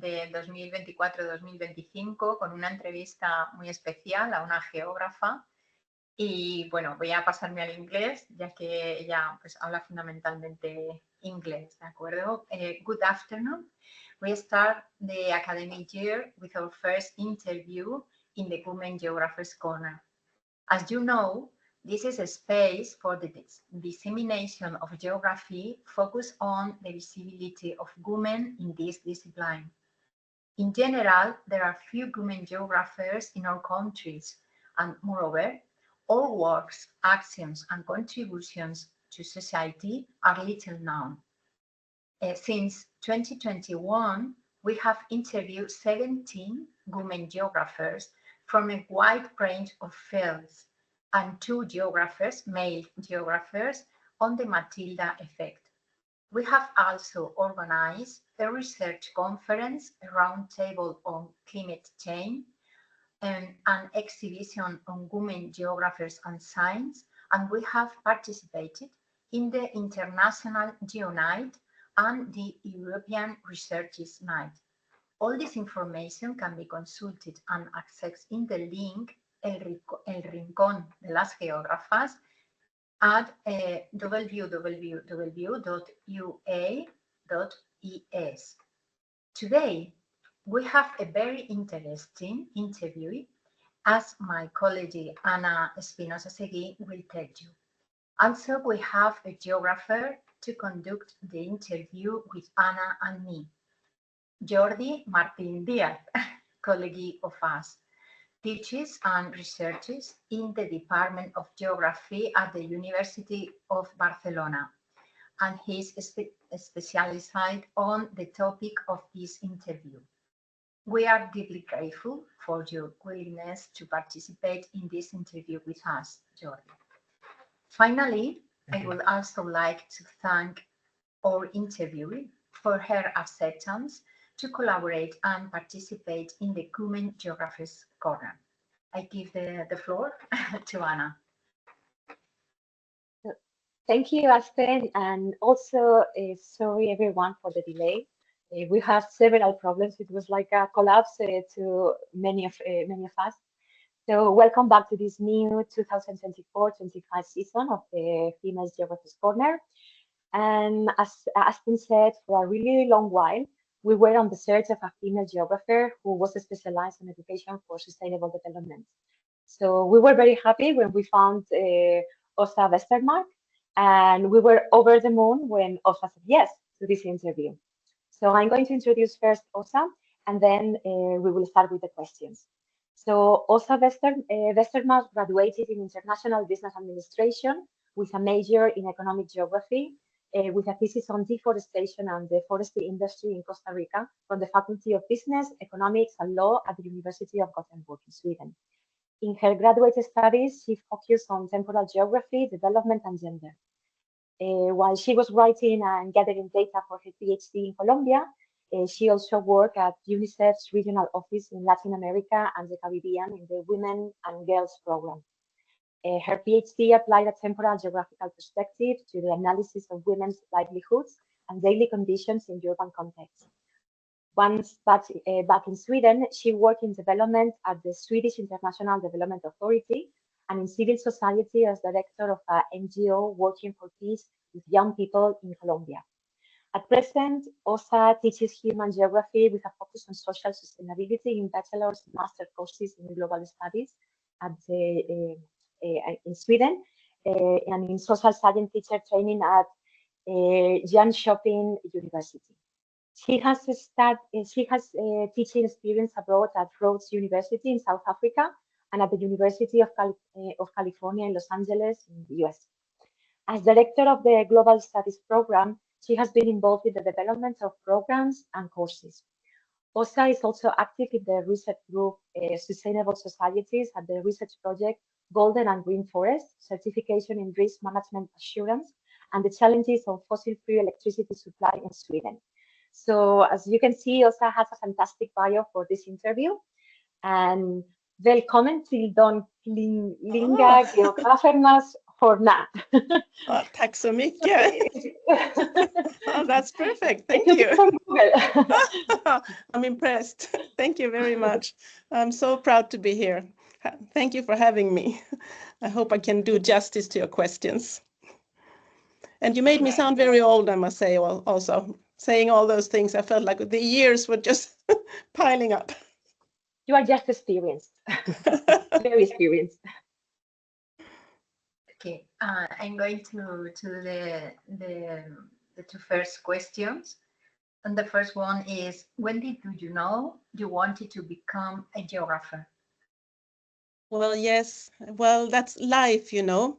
de 2024-2025 con una entrevista muy especial a una geógrafa. Y bueno, voy a pasarme al inglés, ya que ella pues, habla fundamentalmente inglés, ¿de acuerdo? Good afternoon. We start the academic year with our first interview in the Women Geographers Corner. As you know, this is a space for the dissemination of geography focused on the visibility of women in this discipline. In general, there are few women geographers in our countries, and moreover, all works, actions, and contributions to society are little known. Since 2021, we have interviewed 17 women geographers from a wide range of fields and 2 geographers, male geographers, on the Matilda effect. We have also organized a research conference, a roundtable on climate change, an exhibition on women geographers and science, and we have participated in the International GeoNight and the European Researchers Night. All this information can be consulted and accessed in the link El Rincón de las Geógrafas at www.ua.es. Today, we have a very interesting interview, as my colleague Ana Espinosa Seguí will tell you. Also, we have a geographer to conduct the interview with Ana and me, Jordi Martín Díaz, colleague of us, teaches and researches in the Department of Geography at the University of Barcelona, and he's specialized on the topic of this interview. We are deeply grateful for your willingness to participate in this interview with us, Jordi. Finally, I would also like to thank our interviewee for her acceptance to collaborate and participate in the Women Geographers Corner. I give the floor to Ana. Thank you, Aspen, and also sorry everyone for the delay. We have several problems. It was like a collapse to many of us. So welcome back to this new 2024-25 season of the Female Geographers Corner. And as Aspen said, for a really long while, we were on the search of a female geographer who was specialized in education for sustainable development. So we were very happy when we found Åsa Westermark, and we were over the moon when Åsa said yes to this interview. So I'm going to introduce first Åsa, and then we will start with the questions. So Åsa Westermark graduated in International Business Administration with a major in Economic Geography, with a thesis on deforestation and the forestry industry in Costa Rica from the Faculty of Business, Economics and Law at the University of Gothenburg in Sweden. In her graduate studies, she focused on temporal geography, development and gender. While she was writing and gathering data for her PhD in Colombia, she also worked at UNICEF's regional office in Latin America and the Caribbean in the Women and Girls program. Her PhD applied a temporal geographical perspective to the analysis of women's livelihoods and daily conditions in urban contexts. Once back in Sweden, she worked in development at the Swedish International Development Authority and in civil society as director of an NGO working for peace with young people in Colombia. At present, Åsa teaches human geography with a focus on social sustainability in bachelor's and master courses in global studies at in Sweden, and in social science teacher training at Jönköping University. She has teaching experience abroad at Rhodes University in South Africa and at the University of California in Los Angeles in the US. As director of the Global Studies program, she has been involved in the development of programs and courses. Åsa is also active in the research group Sustainable Societies at the research project Golden and Green Forest, Certification in Risk Management Assurance, and the challenges of fossil-free electricity supply in Sweden. So as you can see, Åsa has a fantastic bio for this interview. And välkommen till de klinga geografernas for now. Tack så mycket. Oh, that's perfect. Thank It you. took from Google. I'm impressed. Thank you very much. I'm so proud to be here. Thank you for having me. I hope I can do justice to your questions. And you made me sound very old, I must say, also. Saying all those things, I felt like the years were just piling up. You are just experienced, very experienced. Okay, I'm going to the two first questions. And the first one is, when did you know you wanted to become a geographer? Well, yes. Well, that's life, you know.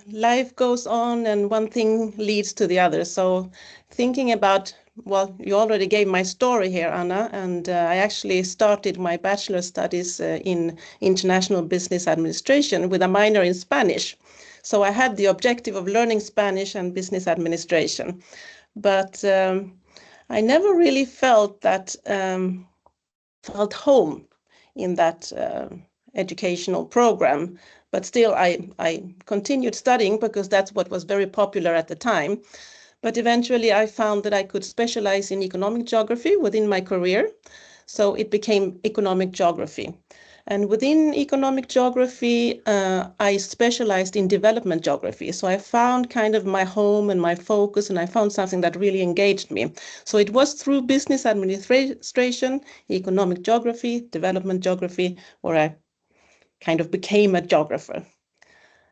Life goes on and one thing leads to the other. So thinking about, well, you already gave my story here, Anna, and I actually started my bachelor studies in international business administration with a minor in Spanish. So I had the objective of learning Spanish and business administration. But I never really felt home in that educational program. But still, I continued studying because that's what was very popular at the time. But eventually, I found that I could specialize in economic geography within my career. So it became economic geography. And within economic geography, I specialized in development geography. So I found kind of my home and my focus, and I found something that really engaged me. So it was through business administration, economic geography, development geography, where I kind of became a geographer.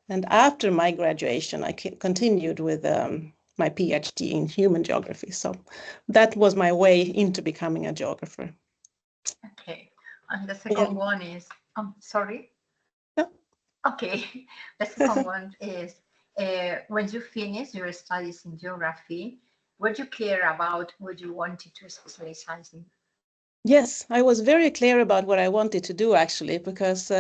And after my graduation, I continued with my PhD in human geography. So that was my way into becoming a geographer. Okay, and the second one is, sorry? No. Okay, the second one is, when you finished your studies in geography, were you clear about what you wanted to specialize in? Yes, I was very clear about what I wanted to do, actually, because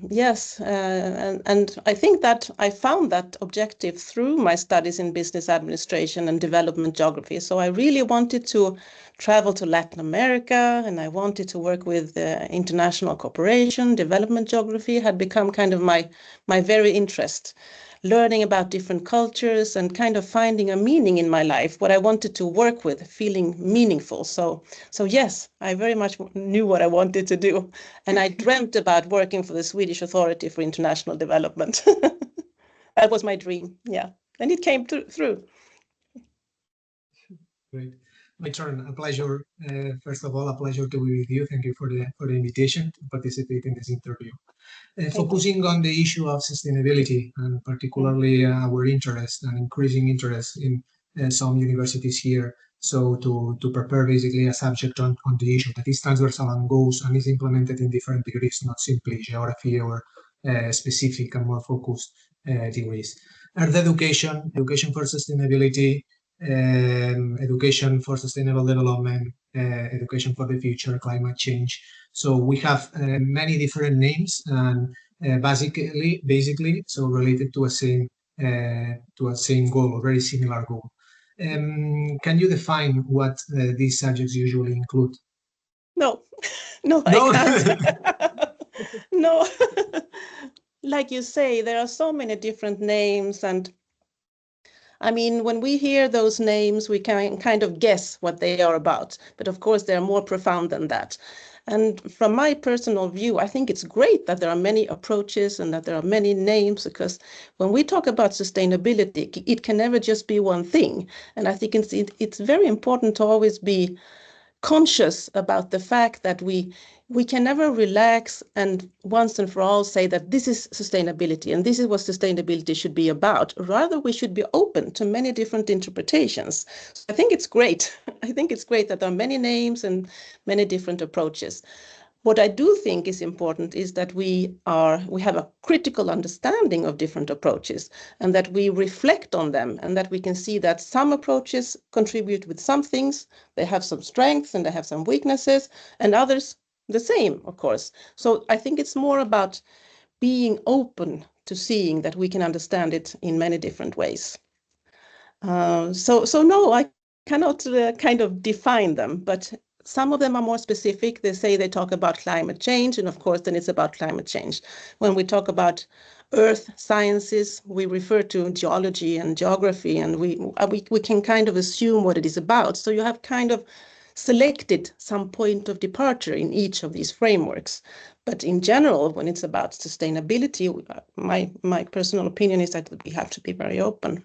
yes, and I think that I found that objective through my studies in business administration and development geography. So I really wanted to travel to Latin America, and I wanted to work with international cooperation. Development geography had become kind of my very interest. Learning about different cultures and kind of finding a meaning in my life, what I wanted to work with, feeling meaningful. So yes, I very much knew what I wanted to do. And I dreamt about working for the Swedish Authority for International Development. That was my dream, yeah. And it came through. Great. My turn. A pleasure. First of all, a pleasure to be with you. Thank you for the invitation to participate in this interview. Focusing on the issue of sustainability, and particularly our interest and increasing interest in some universities here. So to prepare basically a subject on the issue that is transversal and goes and is implemented in different degrees, not simply geography or specific and more focused degrees. Earth education for sustainability, education for sustainable development, education for the future, climate change. So we have many different names and basically so related to a same goal, or very similar goal. Can you define what these subjects usually include? No, I can't. No. Like you say, there are so many different names, and I mean, when we hear those names, we can kind of guess what they are about. But of course, they're more profound than that. And from my personal view, I think it's great that there are many approaches and that there are many names, because when we talk about sustainability, it can never just be one thing. And I think it's very important to always be conscious about the fact that we can never relax and once and for all say that this is sustainability and this is what sustainability should be about. Rather, we should be open to many different interpretations. So I think it's great. I think it's great that there are many names and many different approaches. What I do think is important is that we have a critical understanding of different approaches, and that we reflect on them, and that we can see that some approaches contribute with some things, they have some strengths and they have some weaknesses, and others the same, of course. So I think it's more about being open to seeing that we can understand it in many different ways. So no, I cannot kind of define them, but some of them are more specific. They say they talk about climate change, and of course, then it's about climate change. When we talk about earth sciences, we refer to geology and geography, and we can kind of assume what it is about. So you have kind of selected some point of departure in each of these frameworks. But in general, when it's about sustainability, my personal opinion is that we have to be very open.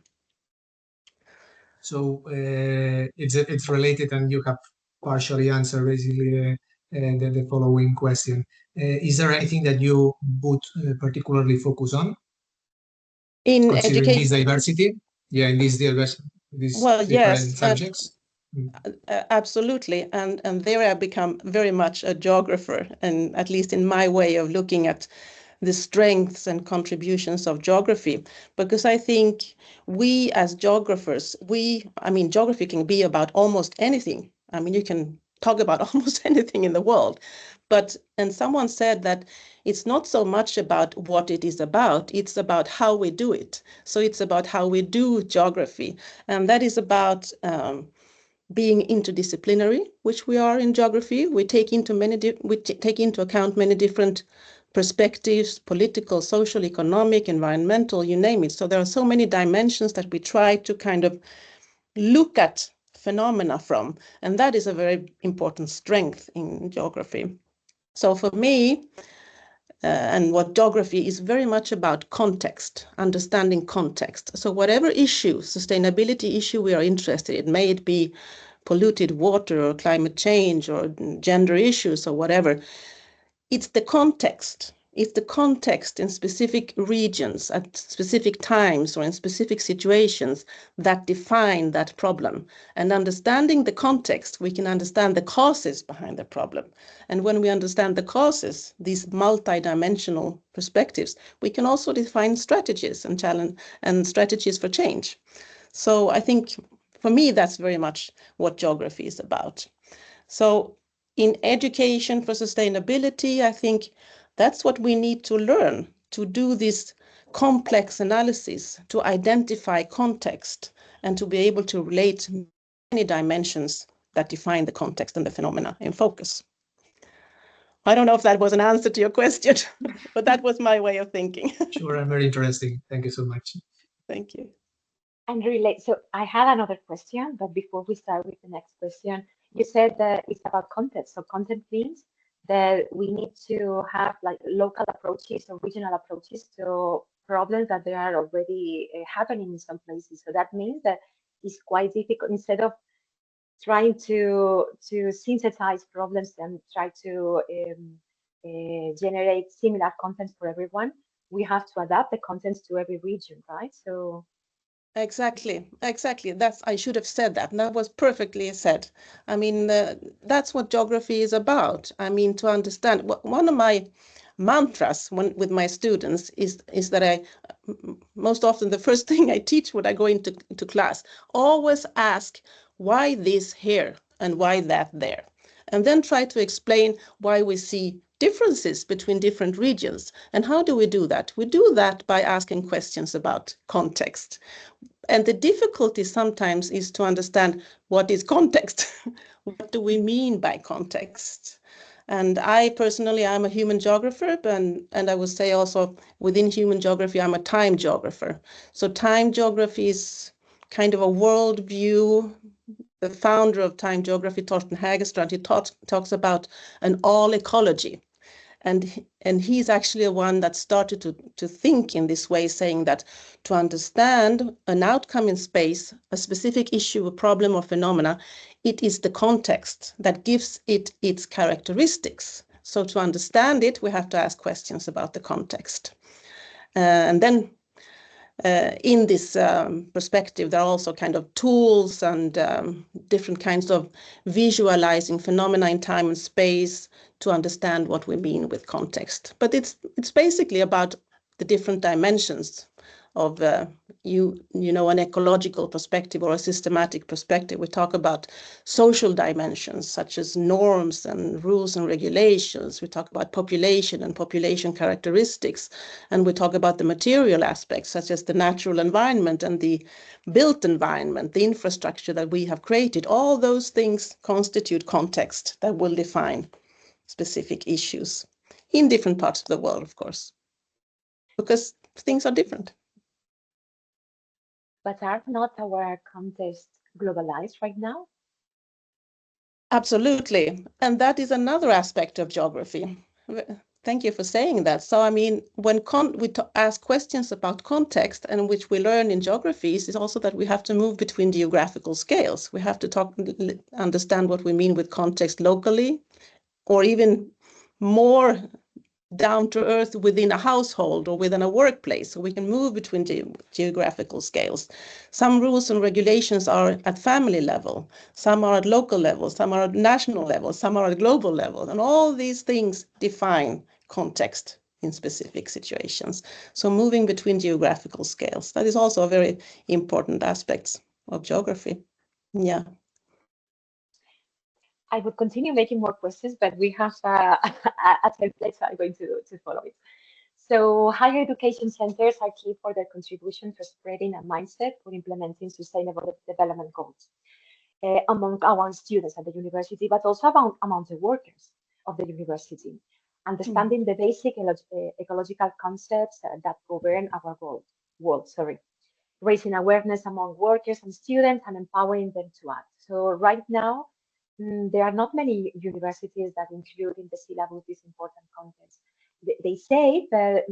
So it's related, and you have partially answered basically the following question. Is there anything that you would particularly focus on in considering education? This diversity? Yeah, in these different yes, subjects. Absolutely, and there I become very much a geographer, and at least in my way of looking at the strengths and contributions of geography, because I think we as geographers, geography can be about almost anything. I mean, you can talk about almost anything in the world, and someone said that it's not so much about what it is about, it's about how we do it. So it's about how we do geography, and that is about being interdisciplinary, which we are in geography. We take into account many different perspectives, political, social, economic, environmental, you name it. So there are so many dimensions that we try to kind of look at phenomena from, and that is a very important strength in geography. So for me, and what geography is very much about context, understanding context. So whatever issue, sustainability issue we are interested in, may it be polluted water or climate change or gender issues or whatever, it's the context. It's the context in specific regions at specific times or in specific situations that define that problem. And understanding the context, we can understand the causes behind the problem. And when we understand the causes, these multidimensional perspectives, we can also define strategies and challenge and strategies for change. So I think for me, that's very much what geography is about. So in education for sustainability, I think that's what we need to learn, to do this complex analysis, to identify context, and to be able to relate many dimensions that define the context and the phenomena in focus. I don't know if that was an answer to your question, but that was my way of thinking. Sure, and very interesting. Thank you so much. Thank you. And relate. So I had another question, but before we start with the next question, you said that it's about content. So content means that we need to have like local approaches or regional approaches to problems that they are already happening in some places. So that means that it's quite difficult, instead of trying to synthesize problems and try to generate similar content for everyone, we have to adapt the contents to every region, right? So Exactly. I should have said that. And that was perfectly said. I mean, that's what geography is about. I mean, to understand. One of my mantras with my students is that I most often the first thing I teach when I go into class, always ask why this here and why that there, and then try to explain why we see differences between different regions. And how do we do that? We do that by asking questions about context. And the difficulty sometimes is to understand what is context. What do we mean by context? And I personally, I'm a human geographer, and I would say also within human geography, I'm a time geographer. So time geography is kind of a world view. The founder of time geography, Torsten Hägerstrand, he talks about an all ecology. And he's actually one that started to think in this way, saying that to understand an outcome in space, a specific issue, a problem or phenomena, it is the context that gives it its characteristics. So to understand it, we have to ask questions about the context. And then in this perspective, there are also kind of tools and different kinds of visualizing phenomena in time and space to understand what we mean with context. But it's basically about the different dimensions of an ecological perspective or a systematic perspective. We talk about social dimensions such as norms and rules and regulations. We talk about population and population characteristics. And we talk about the material aspects such as the natural environment and the built environment, the infrastructure that we have created. All those things constitute context that will define specific issues in different parts of the world, of course, because things are different. But are not our contexts globalized right now? Absolutely. And that is another aspect of geography. Thank you for saying that. So, I mean, when we ask questions about context, and which we learn in geography, is also that we have to move between geographical scales. We have to understand what we mean with context locally, or even more down to earth within a household or within a workplace, so we can move between geographical scales. Some rules and regulations are at family level, some are at local level, some are at national level, some are at global level, and all these things define context in specific situations. So moving between geographical scales, that is also a very important aspect of geography. Yeah. I would continue making more questions, but we have a template, so I'm going to follow it. So higher education centers are key for their contribution to spreading a mindset for implementing sustainable development goals among our students at the university, but also among the workers of the university, understanding the basic ecological concepts that govern our world, raising awareness among workers and students and empowering them to act. So right now, there are not many universities that include in the syllabus this important content. They say that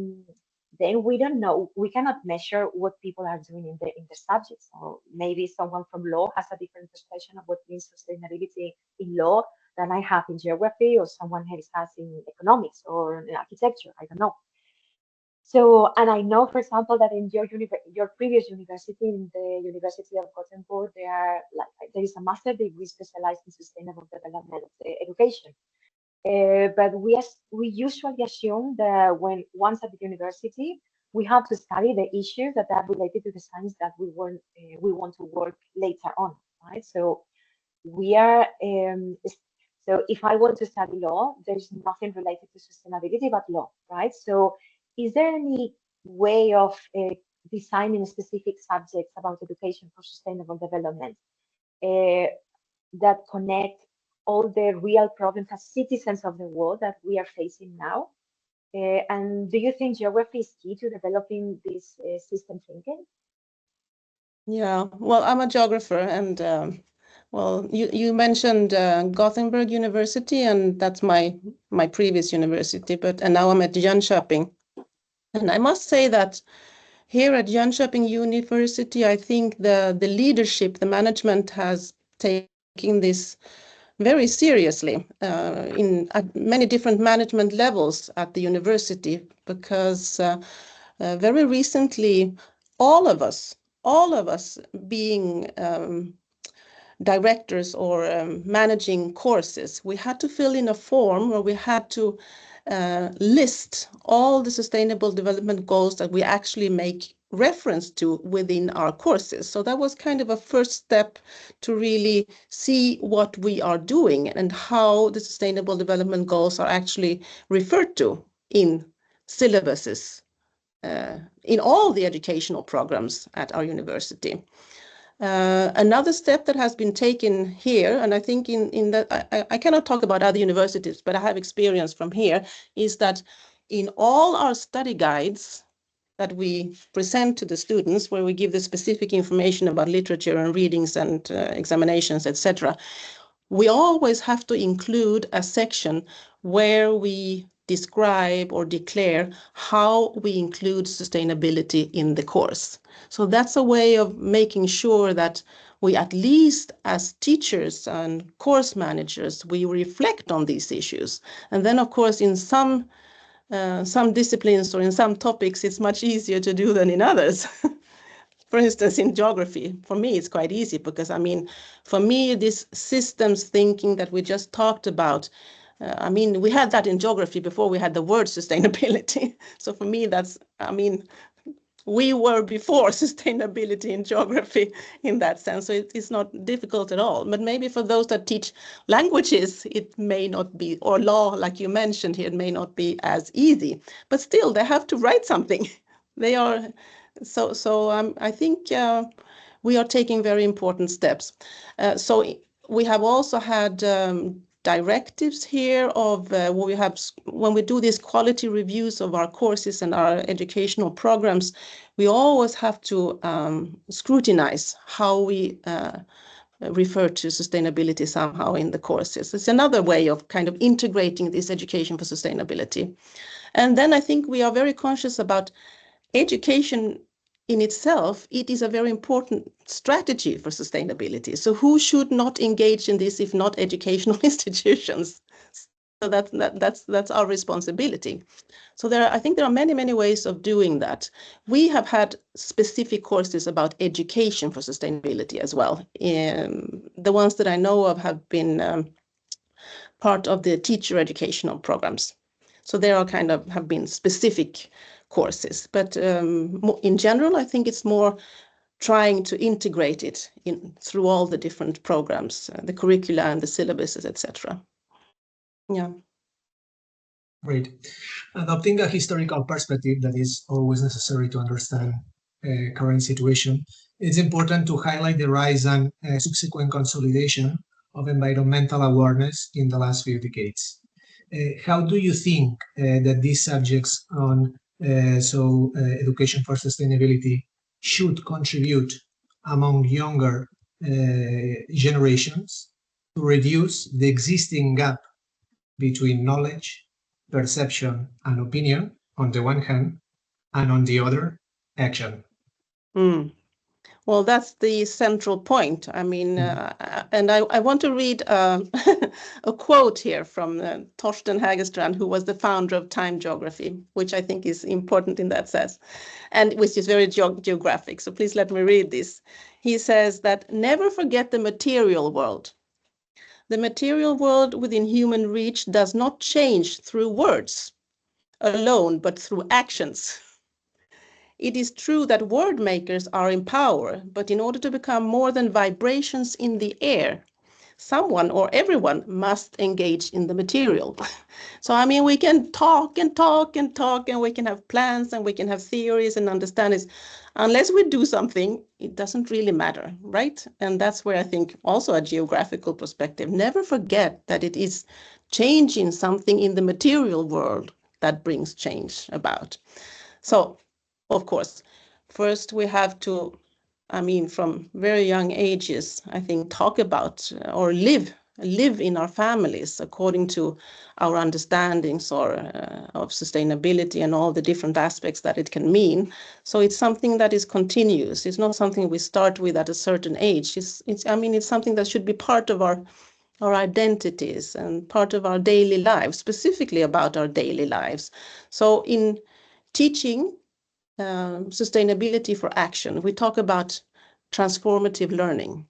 then we don't know, we cannot measure what people are doing in the subjects. So maybe someone from law has a different perception of what means sustainability in law than I have in geography, or someone else has in economics or in architecture, I don't know. So, and I know, for example, that in your previous university, in the University of Gothenburg, there is a master degree specialized in sustainable development education. But we usually assume that once at the university, we have to study the issues that are related to the science that we want to work later on, right? So we are. So if I want to study law, there's nothing related to sustainability but law, right? So is there any way of designing specific subjects about education for sustainable development that connect all the real problems as citizens of the world that we are facing now? And do you think geography is key to developing this system thinking? Yeah, well, I'm a geographer, and well, you mentioned Gothenburg University, and that's my previous university, and now I'm at Jönköping. And I must say that here at Jönköping University, I think the leadership, the management has taken this very seriously at many different management levels at the university, because very recently, all of us being directors or managing courses, we had to fill in a form where we had to list all the sustainable development goals that we actually make reference to within our courses. So that was kind of a first step to really see what we are doing and how the sustainable development goals are actually referred to in syllabuses in all the educational programs at our university. Another step that has been taken here, and I think in that I cannot talk about other universities, but I have experience from here, is that in all our study guides that we present to the students, where we give the specific information about literature and readings and examinations, etc., we always have to include a section where we describe or declare how we include sustainability in the course. So that's a way of making sure that we, at least as teachers and course managers, we reflect on these issues. And then, of course, in some disciplines or in some topics, it's much easier to do than in others. For instance, in geography, for me, it's quite easy because, I mean, for me, this systems thinking that we just talked about, I mean, we had that in geography before we had the word sustainability. So for me, that's, I mean, we were before sustainability in geography in that sense. So it's not difficult at all. But maybe for those that teach languages, it may not be, or law, like you mentioned here, it may not be as easy. But still, they have to write something. They are I think we are taking very important steps. So we have also had directives here of when we do these quality reviews of our courses and our educational programs, we always have to scrutinize how we refer to sustainability somehow in the courses. It's another way of kind of integrating this education for sustainability. And then I think we are very conscious about education in itself. It is a very important strategy for sustainability. So who should not engage in this if not educational institutions? So that's our responsibility. So I think there are many ways of doing that. We have had specific courses about education for sustainability as well. The ones that I know of have been part of the teacher educational programs. So there are have been specific courses, but in general, I think it's more trying to integrate it through all the different programs, the curricula and the syllabuses, etc. Yeah. Great. Adopting a historical perspective that is always necessary to understand current situation, it's important to highlight the rise and subsequent consolidation of environmental awareness in the last few decades. How do you think that these subjects on education for sustainability should contribute among younger generations to reduce the existing gap between knowledge, perception, and opinion on the one hand, and on the other, action? Well, that's the central point. I mean, and I want to read a quote here from Torsten Hägerstrand, who was the founder of Time Geography, which I think is important in that sense, and which is very geographic. So please let me read this. He says that never forget the material world. The material world within human reach does not change through words alone, but through actions. It is true that word makers are in power, but in order to become more than vibrations in the air, someone or everyone must engage in the material. So, I mean, we can talk and talk and talk, and we can have plans and we can have theories and understandings. Unless we do something, it doesn't really matter, right? And that's where I think also a geographical perspective, never forget that it is changing something in the material world that brings change about. So, of course, first we have to, I mean, from very young ages, I think, talk about or live in our families according to our understandings of sustainability and all the different aspects that it can mean. So it's something that is continuous. It's not something we start with at a certain age. It's something that should be part of our identities and part of our daily lives, specifically about our daily lives. So in teaching sustainability for action, we talk about transformative learning.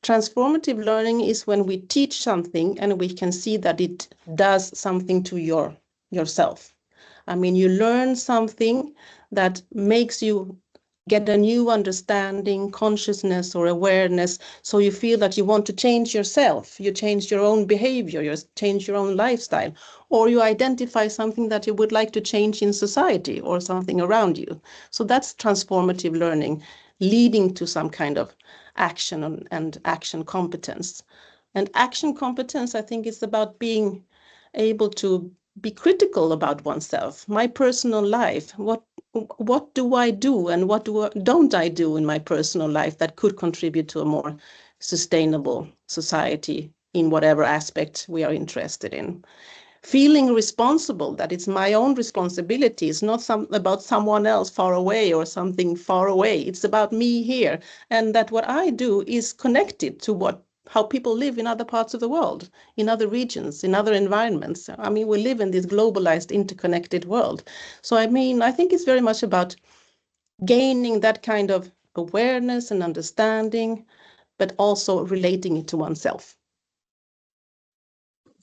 Transformative learning is when we teach something and we can see that it does something to yourself. I mean, you learn something that makes you get a new understanding, consciousness or awareness, so you feel that you want to change yourself, you change your own behavior, you change your own lifestyle, or you identify something that you would like to change in society or something around you. So that's transformative learning, leading to some kind of action and action competence. And action competence, I think, is about being able to be critical about oneself, my personal life. What do I do and what don't I do in my personal life that could contribute to a more sustainable society in whatever aspect we are interested in? Feeling responsible, that it's my own responsibility. It's not about someone else far away or something far away. It's about me here, and that what I do is connected to how people live in other parts of the world, in other regions, in other environments. I mean, we live in this globalized, interconnected world. So, I mean, I think it's very much about gaining that kind of awareness and understanding, but also relating it to oneself.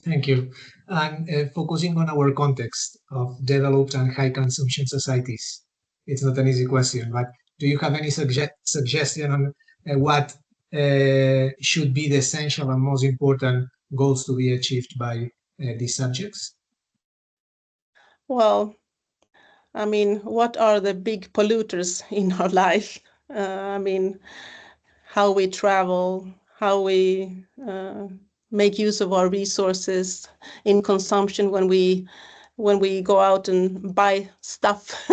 Thank you. And focusing on our context of developed and high consumption societies, it's not an easy question, but do you have any suggestion on what should be the essential and most important goals to be achieved by these subjects? Well, I mean, what are the big polluters in our life? I mean, how we travel, how we make use of our resources in consumption when we go out and buy stuff.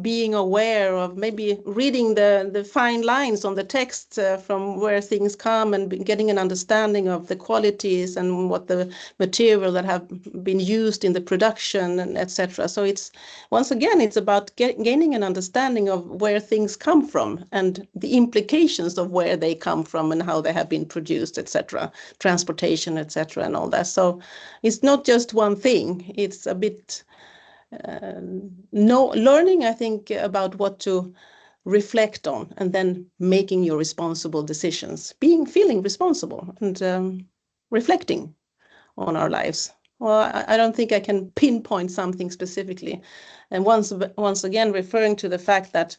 Being aware of maybe reading the fine lines on the text from where things come and getting an understanding of the qualities and what the material that have been used in the production and etc. So it's once again, it's about gaining an understanding of where things come from and the implications of where they come from and how they have been produced, etc. Transportation, etc. and all that. So it's not just one thing. It's a bit learning, I think, about what to reflect on and then making your responsible decisions, feeling responsible and reflecting on our lives. Well, I don't think I can pinpoint something specifically. And once again, referring to the fact that,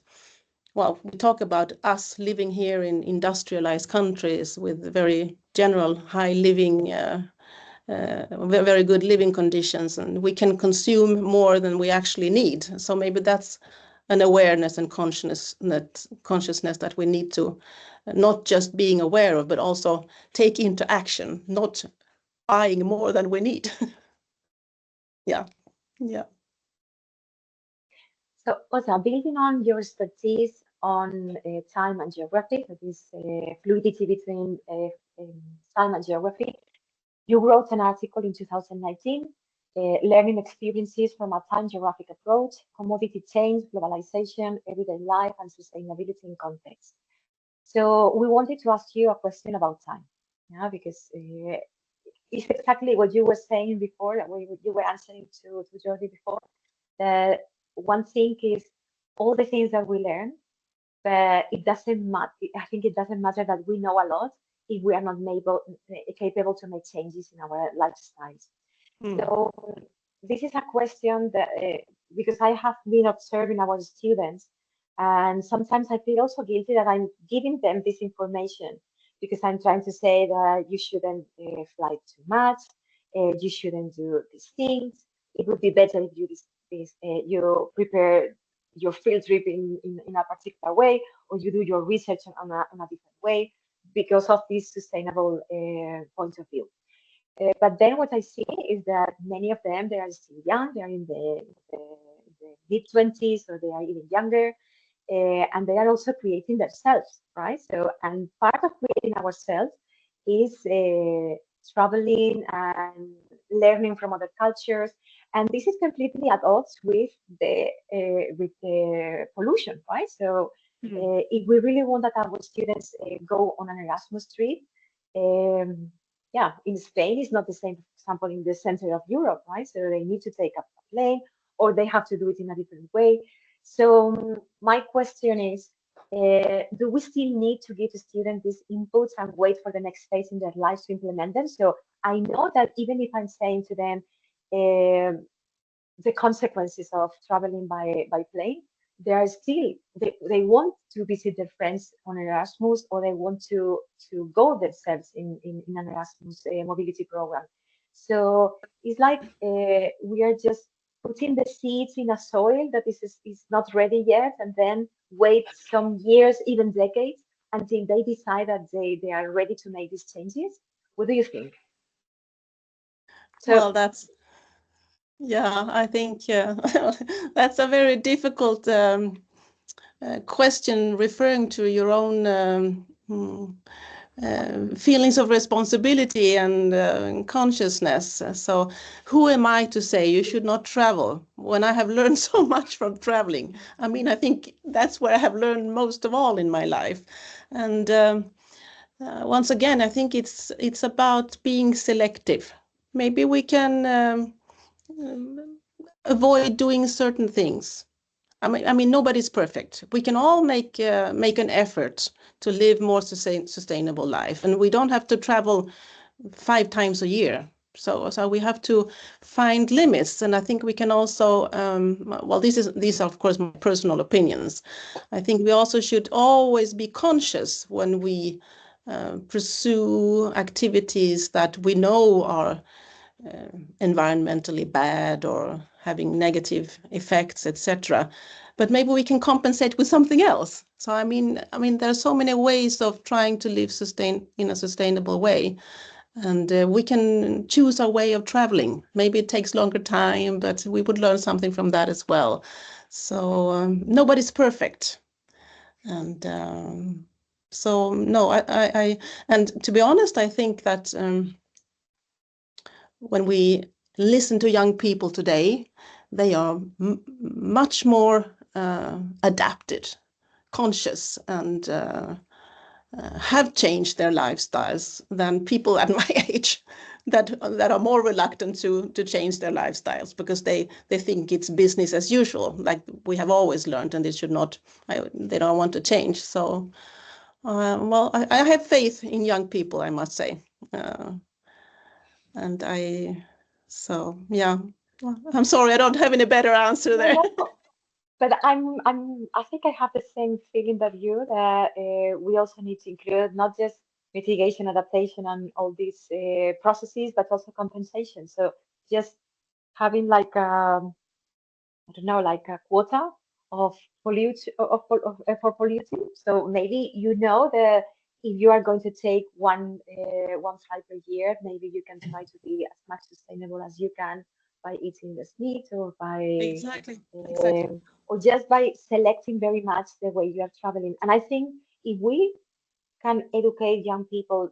well, we talk about us living here in industrialized countries with very general high living very good living conditions, and we can consume more than we actually need. So maybe that's an awareness and consciousness that we need to not just being aware of, but also take into action, not buying more than we need. Yeah. So, Åsa, building on your expertise on time and geography, that is fluidity between time and geography, you wrote an article in 2019, Learning Experiences from a Time Geographic Approach, Commodity Change, Globalization, Everyday Life, and Sustainability in Context. So we wanted to ask you a question about time, because it's exactly what you were saying before, you were answering to Jordi before, that one thing is all the things that we learn, but it doesn't matter. I think it doesn't matter that we know a lot if we are not capable to make changes in our lifestyles. So this is a question that, because I have been observing our students, and sometimes I feel also guilty that I'm giving them this information because I'm trying to say that you shouldn't fly too much, you shouldn't do these things. It would be better if you prepare your field trip in a particular way, or you do your research on a different way, because of this sustainable point of view. But then what I see is that many of them, they are still young, they are in the mid-20s, or they are even younger, and they are also creating themselves, right? So, and part of creating ourselves is traveling and learning from other cultures, and this is completely at odds with the pollution, right? So if we really want that our students go on an Erasmus trip, in Spain it's not the same, for example, in the center of Europe, right? So they need to take a plane, or they have to do it in a different way. So my question is, do we still need to give the students these inputs and wait for the next phase in their lives to implement them? So I know that even if I'm saying to them the consequences of traveling by plane, they are still, they want to visit their friends on Erasmus, or they want to go themselves in an Erasmus mobility program. So it's like we are just putting the seeds in a soil that is not ready yet, and then wait some years, even decades, until they decide that they are ready to make these changes. What do you think? So, well, I think that's a very difficult question, referring to your own feelings of responsibility and consciousness. So who am I to say you should not travel when I have learned so much from traveling? I mean, I think that's where I have learned most of all in my life. And once again, I think it's about being selective. Maybe we can avoid doing certain things. I mean, nobody's perfect. We can all make an effort to live more sustainable life, and we don't have to travel 5 times a year. So we have to find limits, and I think we can also, well, these are of course my personal opinions. I think we also should always be conscious when we pursue activities that we know are environmentally bad or having negative effects, etc. But maybe we can compensate with something else. So I mean, there are so many ways of trying to live in a sustainable way. And we can choose our way of traveling. Maybe it takes longer time, but we would learn something from that as well. So nobody's perfect. And so, no, and to be honest, I think that when we listen to young people today, they are much more adapted, conscious, and have changed their lifestyles than people at my age that are more reluctant to change their lifestyles, because they think it's business as usual, like we have always learned, and they don't want to change. So well, I have faith in young people, I must say. And so yeah, I'm sorry, I don't have any better answer there. No. But I think I have the same feeling that you, that we also need to include not just mitigation, adaptation, and all these processes, but also compensation. So just having like I don't know, like a quota of for polluting. So maybe that if you are going to take one flight per year, maybe you can try to be as much sustainable as you can by eating less meat, or by Exactly. or just by selecting very much the way you are traveling. And I think if we can educate young people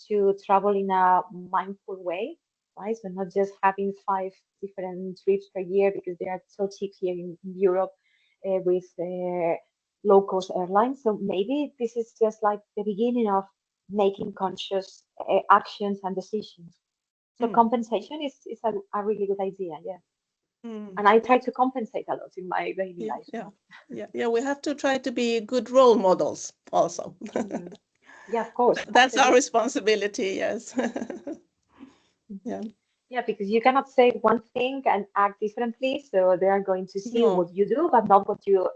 to travel in a mindful way, right? So not just having 5 different trips per year because they are so cheap here in Europe with low-cost airlines. So maybe this is just like the beginning of making conscious actions and decisions. So compensation is a really good idea, yeah. And I try to compensate a lot in my daily life. Yeah. We have to try to be good role models also. Yeah, of course. That's our responsibility, yes. Yeah, because you cannot say one thing and act differently, so they are going to see what you do, but not what you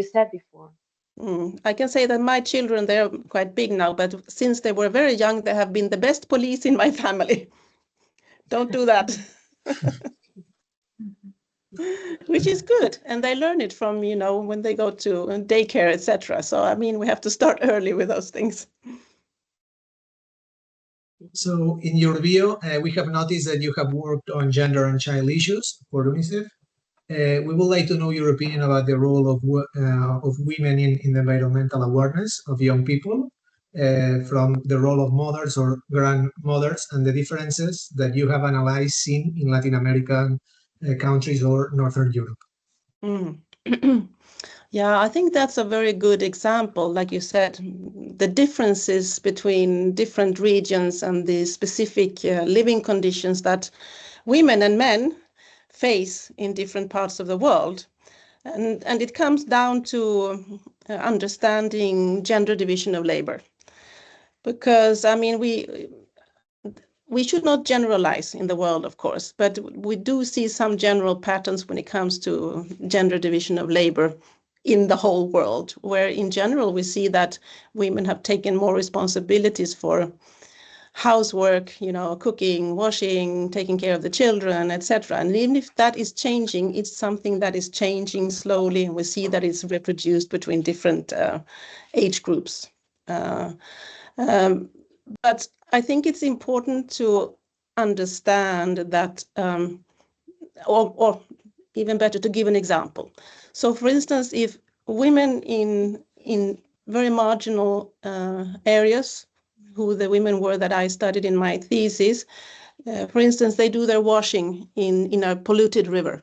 said before. I can say that my children, they're quite big now, but since they were very young, they have been the best police in my family. Don't do that. Which is good, and they learn it from, when they go to daycare, etc. So I mean, we have to start early with those things. So in your bio, we have noticed that you have worked on gender and child issues for UNICEF. We would like to know your opinion about the role of women in environmental awareness of young people, from the role of mothers or grandmothers, and the differences that you have analyzed seen in Latin American countries or Northern Europe. Yeah, I think that's a very good example. Like you said, the differences between different regions and the specific living conditions that women and men face in different parts of the world. And it comes down to understanding gender division of labor. Because, I mean, we should not generalize in the world, of course, but we do see some general patterns when it comes to gender division of labor in the whole world, where in general we see that women have taken more responsibilities for housework, cooking, washing, taking care of the children, etc. And even if that is changing, it's something that is changing slowly, and we see that it's reproduced between different age groups. But I think it's important to understand that, or even better, to give an example. So, for instance, if women in very marginal areas, who the women were that I studied in my thesis, for instance, they do their washing in a polluted river.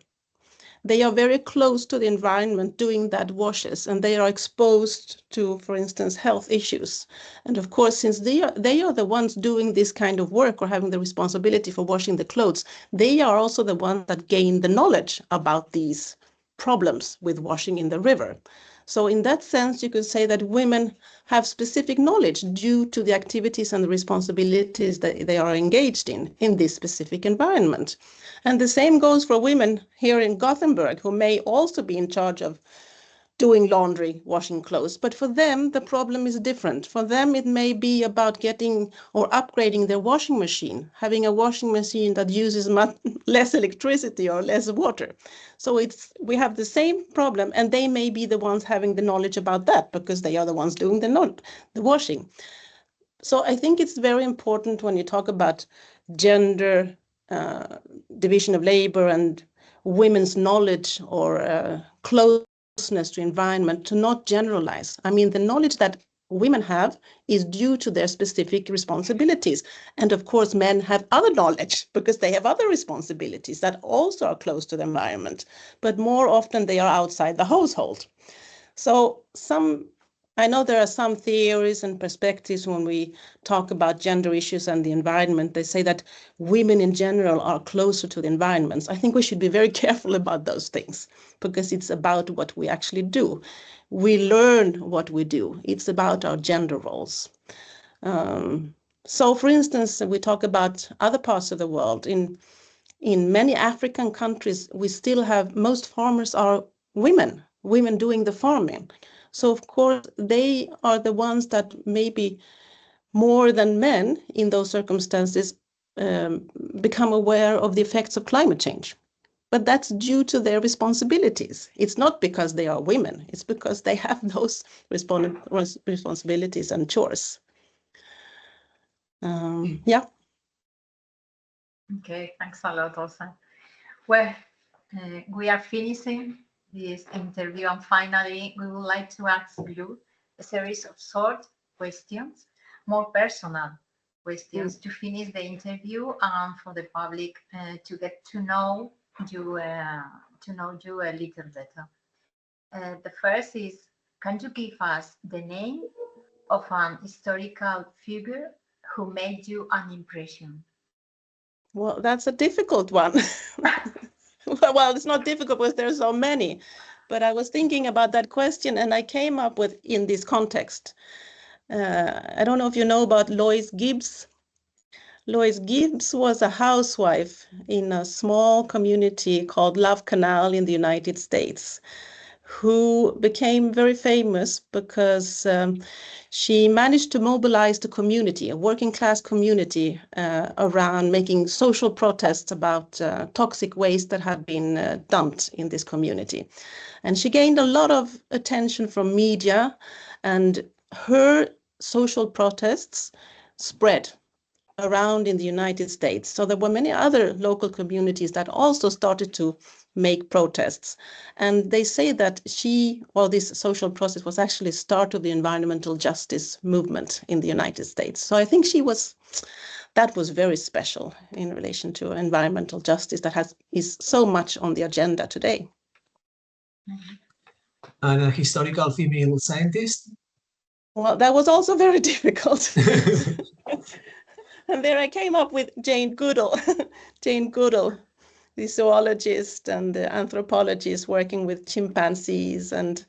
They are very close to the environment doing that washes, and they are exposed to, for instance, health issues. And of course, since they are the ones doing this kind of work or having the responsibility for washing the clothes, they are also the ones that gain the knowledge about these problems with washing in the river. So in that sense, you could say that women have specific knowledge due to the activities and the responsibilities that they are engaged in this specific environment. And the same goes for women here in Gothenburg, who may also be in charge of doing laundry, washing clothes. But for them, the problem is different. For them, it may be about getting or upgrading their washing machine, having a washing machine that uses much less electricity or less water. So we have the same problem, and they may be the ones having the knowledge about that because they are the ones doing the washing. So I think it's very important when you talk about gender, division of labor, and women's knowledge or closeness to environment to not generalize. I mean, the knowledge that women have is due to their specific responsibilities. And of course, men have other knowledge because they have other responsibilities that also are close to the environment, but more often they are outside the household. So I know there are some theories and perspectives when we talk about gender issues and the environment. They say that women in general are closer to the environments. I think we should be very careful about those things because it's about what we actually do. We learn what we do. It's about our gender roles. So for instance, we talk about other parts of the world. In many African countries, we still have, most farmers are women doing the farming. So of course, they are the ones that maybe more than men in those circumstances become aware of the effects of climate change. But that's due to their responsibilities. It's not because they are women. It's because they have those responsibilities and chores. Yeah. Okay, thanks a lot, Åsa. Well, we are finishing this interview, and finally, we would like to ask you a series of short questions, more personal questions, to finish the interview and for the public to get to know you a little better. The first is, can you give us the name of an historical figure who made you an impression? Well, that's a difficult one. Well, it's not difficult because there are so many, but I was thinking about that question and I came up with in this context. I don't know if you know about Lois Gibbs. Lois Gibbs was a housewife in a small community called Love Canal in the United States, who became very famous because she managed to mobilize the community, a working class community, around making social protests about toxic waste that had been dumped in this community. And she gained a lot of attention from media, and her social protests spread around in the United States. So there were many other local communities that also started to make protests. And they say that this social process was actually the start of the environmental justice movement in the United States. So I think that was very special in relation to environmental justice that is so much on the agenda today. And a historical female scientist? Well, that was also very difficult. And there I came up with Jane Goodall. Jane Goodall, the zoologist and the anthropologist working with chimpanzees, and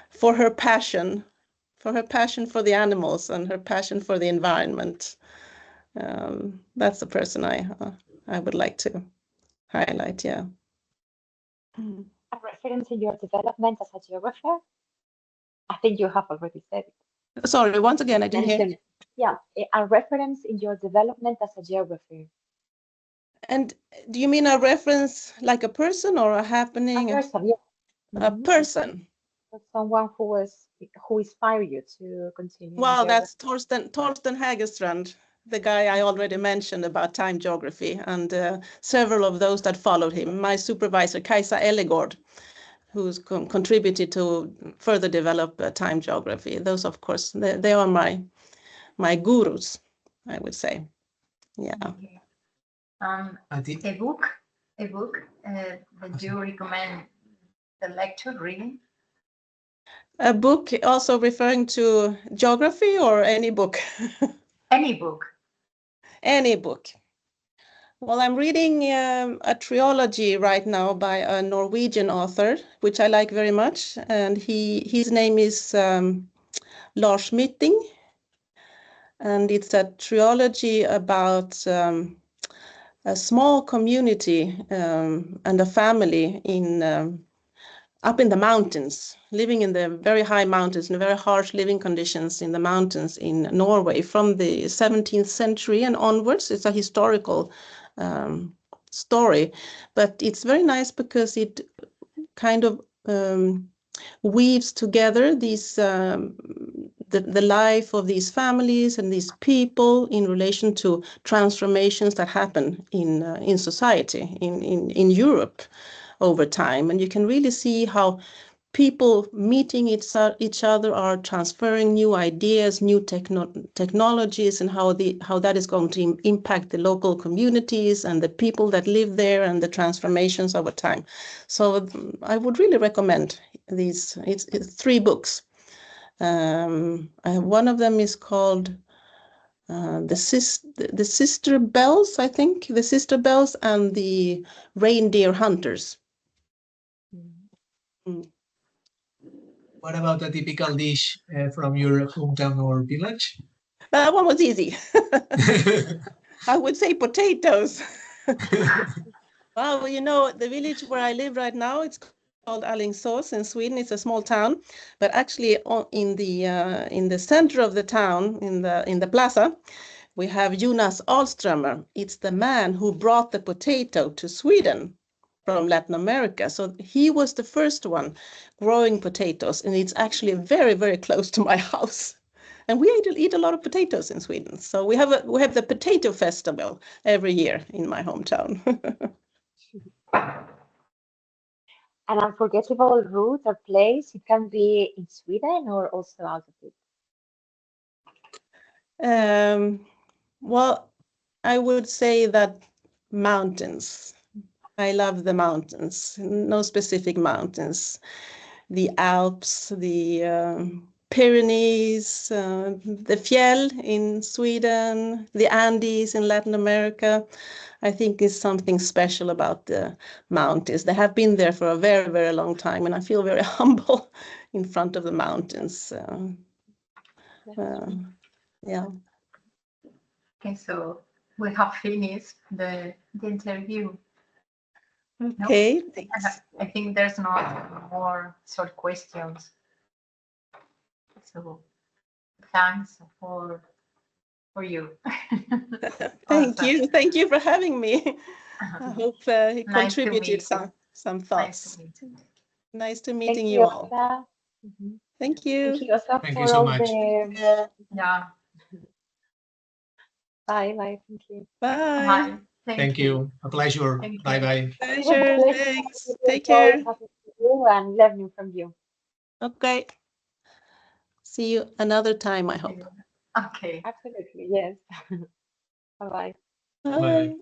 for her passion for the animals and her passion for the environment. That's the person I would like to highlight, yeah. A reference in your development as a geographer? I think you have already said it. Sorry, once again, I didn't hear. Yeah, a reference in your development as a geographer. And do you mean a reference like a person or a happening? A person, yeah. A person. Someone who inspired you to continue. Well, that's Torsten Hägerstrand, the guy I already mentioned about time geography, and several of those that followed him. My supervisor, Kajsa Ellegård, who's contributed to further develop time geography. Those, of course, they are my gurus, I would say. Yeah. Okay. A book that you recommend the lecture reading? A book also referring to geography or any book? Any book. Any book. Well, I'm reading a trilogy right now by a Norwegian author, which I like very much, and his name is Lars Mytting, and it's a trilogy about a small community and a family in up in the mountains, living in the very high mountains, in very harsh living conditions in the mountains in Norway from the 17th century and onwards. It's a historical story, but it's very nice because it kind of weaves together these the life of these families and these people in relation to transformations that happen in society in Europe over time. And you can really see how people meeting each other are transferring new ideas, new technologies, and how that is going to impact the local communities and the people that live there and the transformations over time. So I would really recommend these. It's 3 books. One of them is called the Sister Bells, I think, the Sister Bells and the Reindeer Hunters. What about a typical dish from your hometown or village? That one was easy. I would say potatoes. Well, you know, the village where I live right now, it's called Alingsås in Sweden. It's a small town, but actually in the center of the town, in the plaza, we have Jonas Alströmer. It's the man who brought the potato to Sweden from Latin America. So he was the first one growing potatoes, and it's actually very, very close to my house. And we eat a lot of potatoes in Sweden. So we have the potato festival every year in my hometown. An unforgettable route or place, it can be in Sweden or also out of it. Well, I would say that mountains. I love the mountains, no specific mountains. The Alps, the Pyrenees, the Fjäll in Sweden, the Andes in Latin America. I think is something special about the mountains. They have been there for a very, very long time, and I feel very humble in front of the mountains. Yeah. Okay, so we have finished the interview. Okay, No? thanks. I think there's not more short questions. So thanks for you. Thank you for having me. I hope it Nice to contributed meet some thoughts. Nice to meeting Thank you all. Åsa. Thank you. Thank you, Åsa, Thank for you so all much. the. Yeah. Bye, bye. Thank you. Bye. Bye. Thank you. A pleasure. Thank you. Bye-bye. Pleasure. It was a pleasure Thanks. talking to you, Take care. talking to you and learning from you. Okay. See you another time, I hope. Okay. Absolutely, yes. Bye-bye. Bye. Bye.